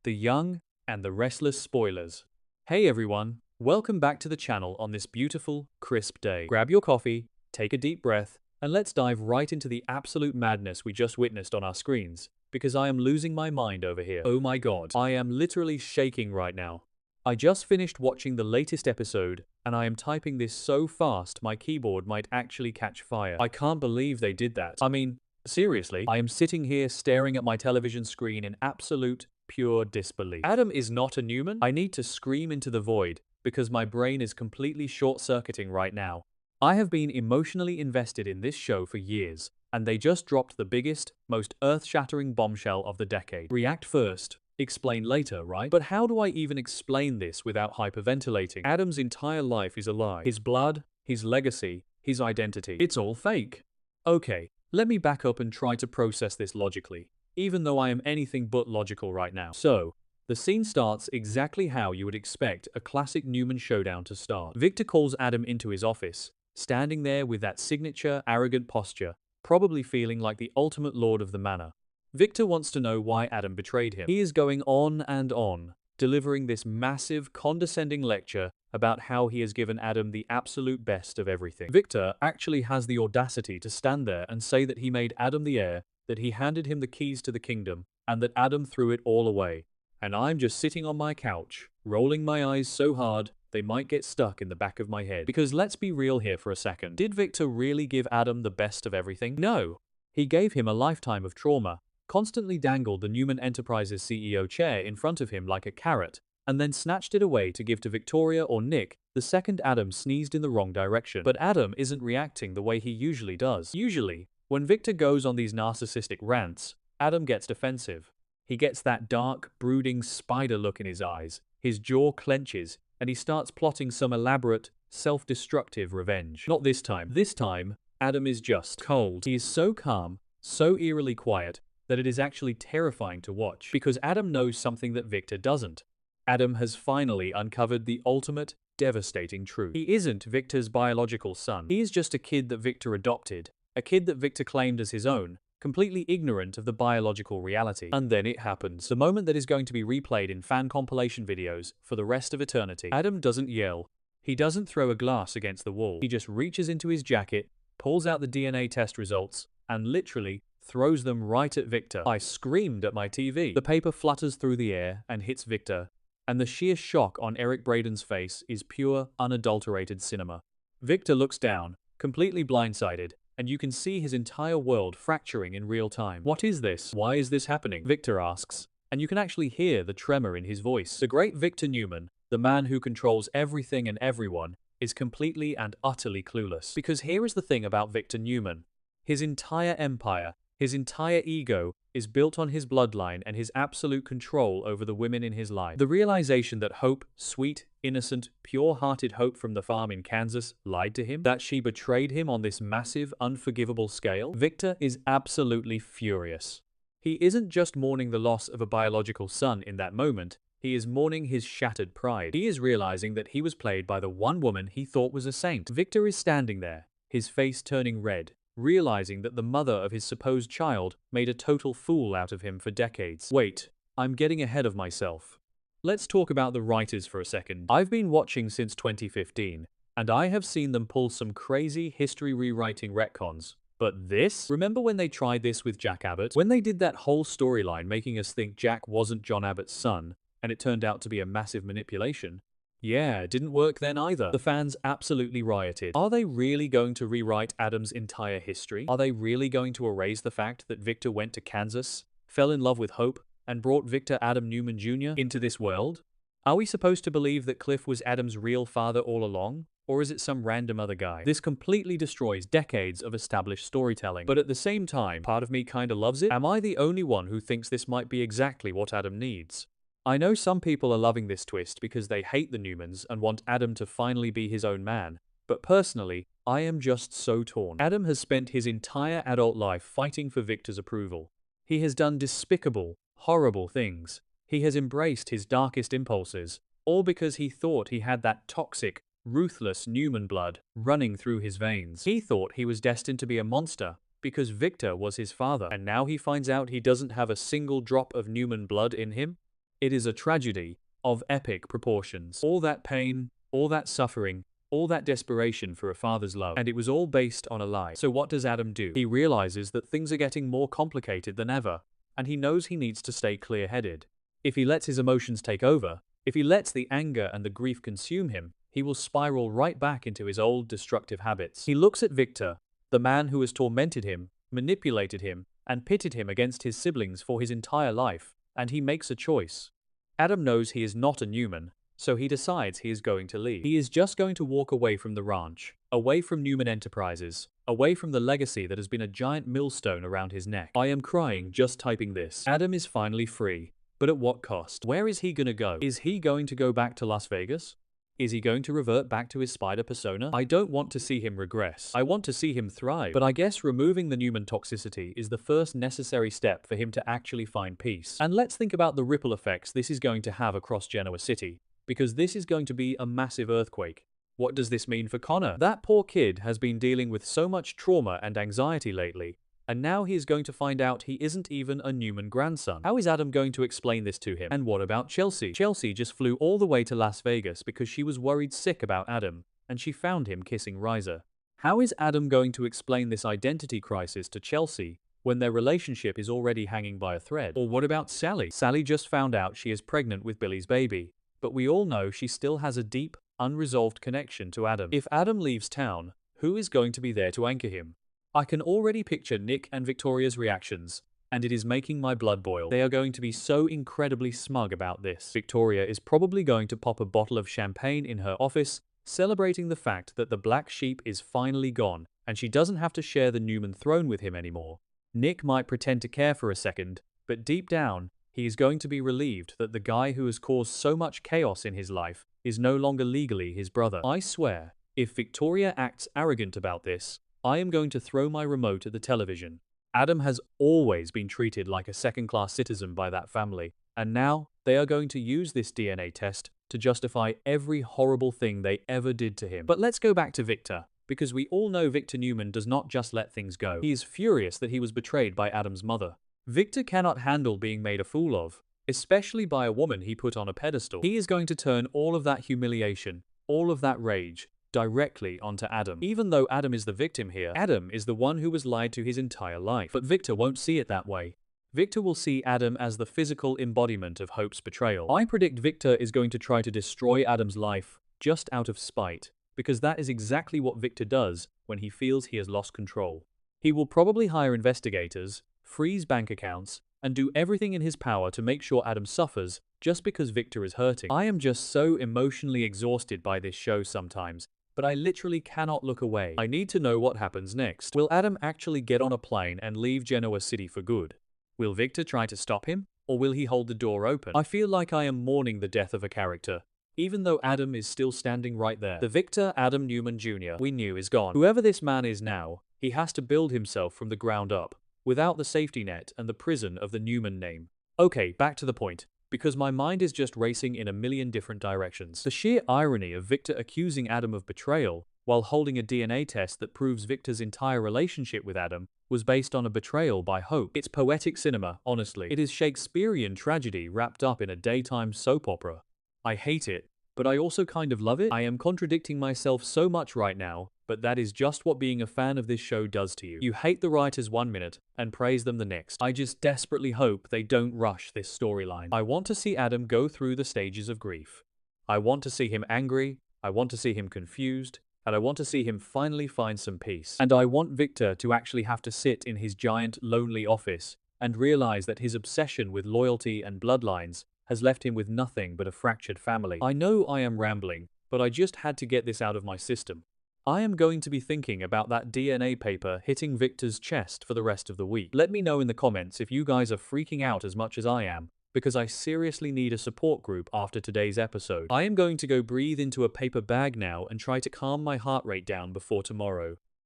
the young, and the restless spoilers. Hey everyone, welcome back to the channel on this beautiful, crisp day. Grab your coffee, take a deep breath, and let's dive right into the absolute madness we just witnessed on our screens, because I am losing my mind over here. Oh my god, I am literally shaking right now. I just finished watching the latest episode, and I am typing this so fast my keyboard might actually catch fire. I can't believe they did that. I mean, seriously, I am sitting here staring at my television screen in absolute, pure disbelief. Adam is not a Newman? I need to scream into the void, because my brain is completely short-circuiting right now. I have been emotionally invested in this show for years, and they just dropped the biggest, most earth-shattering bombshell of the decade. React first, explain later, right? But how do I even explain this without hyperventilating? Adam's entire life is a lie. His blood, his legacy, his identity. It's all fake. Okay, let me back up and try to process this logically, even though I am anything but logical right now. So, the scene starts exactly how you would expect a classic Newman showdown to start. Victor calls Adam into his office, standing there with that signature, arrogant posture, probably feeling like the ultimate lord of the manor. Victor wants to know why Adam betrayed him. He is going on and on, delivering this massive, condescending lecture about how he has given Adam the absolute best of everything. Victor actually has the audacity to stand there and say that he made Adam the heir, that he handed him the keys to the kingdom, and that Adam threw it all away. And I'm just sitting on my couch, rolling my eyes so hard they might get stuck in the back of my head. Because let's be real here for a second. Did Victor really give Adam the best of everything? No. He gave him a lifetime of trauma, constantly dangled the Newman Enterprises CEO chair in front of him like a carrot, and then snatched it away to give to Victoria or Nick the second Adam sneezed in the wrong direction. But Adam isn't reacting the way he usually does. Usually, when Victor goes on these narcissistic rants, Adam gets defensive. He gets that dark, brooding spider look in his eyes, his jaw clenches, and he starts plotting some elaborate, self-destructive revenge. Not this time. This time, Adam is just cold. He is so calm, so eerily quiet, that it is actually terrifying to watch. Because Adam knows something that Victor doesn't. Adam has finally uncovered the ultimate, devastating truth. He isn't Victor's biological son. He is just a kid that Victor adopted, a kid that Victor claimed as his own, completely ignorant of the biological reality. And then it happens. The moment that is going to be replayed in fan compilation videos for the rest of eternity. Adam doesn't yell. He doesn't throw a glass against the wall. He just reaches into his jacket, pulls out the DNA test results, and literally throws them right at Victor. I screamed at my TV. The paper flutters through the air and hits Victor, and the sheer shock on Eric Braeden's face is pure, unadulterated cinema. Victor looks down, completely blindsided, and you can see his entire world fracturing in real time. What is this? Why is this happening? Victor asks, and you can actually hear the tremor in his voice. The great Victor Newman, the man who controls everything and everyone, is completely and utterly clueless. Because here is the thing about Victor Newman. His entire empire, his entire ego, is built on his bloodline and his absolute control over the women in his life. The realization that Hope, sweet, innocent, pure-hearted Hope from the farm in Kansas, lied to him, that she betrayed him on this massive, unforgivable scale, Victor is absolutely furious. He isn't just mourning the loss of a biological son in that moment, he is mourning his shattered pride. He is realizing that he was played by the one woman he thought was a saint. Victor is standing there, his face turning red, realizing that the mother of his supposed child made a total fool out of him for decades. Wait, I'm getting ahead of myself. Let's talk about the writers for a second. I've been watching since 2015, and I have seen them pull some crazy history rewriting retcons. But this? Remember when they tried this with Jack Abbott? When they did that whole storyline making us think Jack wasn't John Abbott's son, and it turned out to be a massive manipulation? Yeah, it didn't work then either. The fans absolutely rioted. Are they really going to rewrite Adam's entire history? Are they really going to erase the fact that Victor went to Kansas, fell in love with Hope, and brought Victor Adam Newman Jr. into this world? Are we supposed to believe that Cliff was Adam's real father all along? Or is it some random other guy? This completely destroys decades of established storytelling. But at the same time, part of me kinda loves it. Am I the only one who thinks this might be exactly what Adam needs? I know some people are loving this twist because they hate the Newmans and want Adam to finally be his own man, but personally, I am just so torn. Adam has spent his entire adult life fighting for Victor's approval. He has done despicable, horrible things. He has embraced his darkest impulses, all because he thought he had that toxic, ruthless Newman blood running through his veins. He thought he was destined to be a monster because Victor was his father, and now he finds out he doesn't have a single drop of Newman blood in him? It is a tragedy of epic proportions. All that pain, all that suffering, all that desperation for a father's love, and it was all based on a lie. So what does Adam do? He realizes that things are getting more complicated than ever, and he knows he needs to stay clear-headed. If he lets his emotions take over, if he lets the anger and the grief consume him, he will spiral right back into his old destructive habits. He looks at Victor, the man who has tormented him, manipulated him, and pitted him against his siblings for his entire life, and he makes a choice. Adam knows he is not a Newman, so he decides he is going to leave. He is just going to walk away from the ranch, away from Newman Enterprises, away from the legacy that has been a giant millstone around his neck. I am crying just typing this. Adam is finally free, but at what cost? Where is he gonna go? Is he going to go back to Las Vegas? Is he going to revert back to his spider persona? I don't want to see him regress. I want to see him thrive. But I guess removing the Newman toxicity is the first necessary step for him to actually find peace. And let's think about the ripple effects this is going to have across Genoa City, because this is going to be a massive earthquake. What does this mean for Connor? That poor kid has been dealing with so much trauma and anxiety lately, and now he is going to find out he isn't even a Newman grandson. How is Adam going to explain this to him? And what about Chelsea? Chelsea just flew all the way to Las Vegas because she was worried sick about Adam, and she found him kissing Riza. How is Adam going to explain this identity crisis to Chelsea when their relationship is already hanging by a thread? Or what about Sally? Sally just found out she is pregnant with Billy's baby, but we all know she still has a deep, unresolved connection to Adam. If Adam leaves town, who is going to be there to anchor him? I can already picture Nick and Victoria's reactions, and it is making my blood boil. They are going to be so incredibly smug about this. Victoria is probably going to pop a bottle of champagne in her office, celebrating the fact that the black sheep is finally gone, and she doesn't have to share the Newman throne with him anymore. Nick might pretend to care for a second, but deep down, he is going to be relieved that the guy who has caused so much chaos in his life is no longer legally his brother. I swear, if Victoria acts arrogant about this, I am going to throw my remote at the television. Adam has always been treated like a second-class citizen by that family, and now they are going to use this DNA test to justify every horrible thing they ever did to him. But let's go back to Victor, because we all know Victor Newman does not just let things go. He is furious that he was betrayed by Adam's mother. Victor cannot handle being made a fool of, especially by a woman he put on a pedestal. He is going to turn all of that humiliation, all of that rage, directly onto Adam. Even though Adam is the victim here, Adam is the one who was lied to his entire life. But Victor won't see it that way. Victor will see Adam as the physical embodiment of Hope's betrayal. I predict Victor is going to try to destroy Adam's life just out of spite, because that is exactly what Victor does when he feels he has lost control. He will probably hire investigators, freeze bank accounts, and do everything in his power to make sure Adam suffers just because Victor is hurting. I am just so emotionally exhausted by this show sometimes, but I literally cannot look away. I need to know what happens next. Will Adam actually get on a plane and leave Genoa City for good? Will Victor try to stop him, or will he hold the door open? I feel like I am mourning the death of a character, even though Adam is still standing right there. The Victor Adam Newman Jr. we knew is gone. Whoever this man is now, he has to build himself from the ground up, without the safety net and the prison of the Newman name. Okay, back to the point, because my mind is just racing in a million different directions. The sheer irony of Victor accusing Adam of betrayal, while holding a DNA test that proves Victor's entire relationship with Adam was based on a betrayal by Hope. It's poetic cinema, honestly. It is Shakespearean tragedy wrapped up in a daytime soap opera. I hate it, but I also kind of love it. I am contradicting myself so much right now, but that is just what being a fan of this show does to you. You hate the writers 1 minute and praise them the next. I just desperately hope they don't rush this storyline. I want to see Adam go through the stages of grief. I want to see him angry, I want to see him confused, and I want to see him finally find some peace. And I want Victor to actually have to sit in his giant, lonely office and realize that his obsession with loyalty and bloodlines has left him with nothing but a fractured family. I know I am rambling, but I just had to get this out of my system. I am going to be thinking about that DNA paper hitting Victor's chest for the rest of the week. Let me know in the comments if you guys are freaking out as much as I am, because I seriously need a support group after today's episode. I am going to go breathe into a paper bag now and try to calm my heart rate down before tomorrow.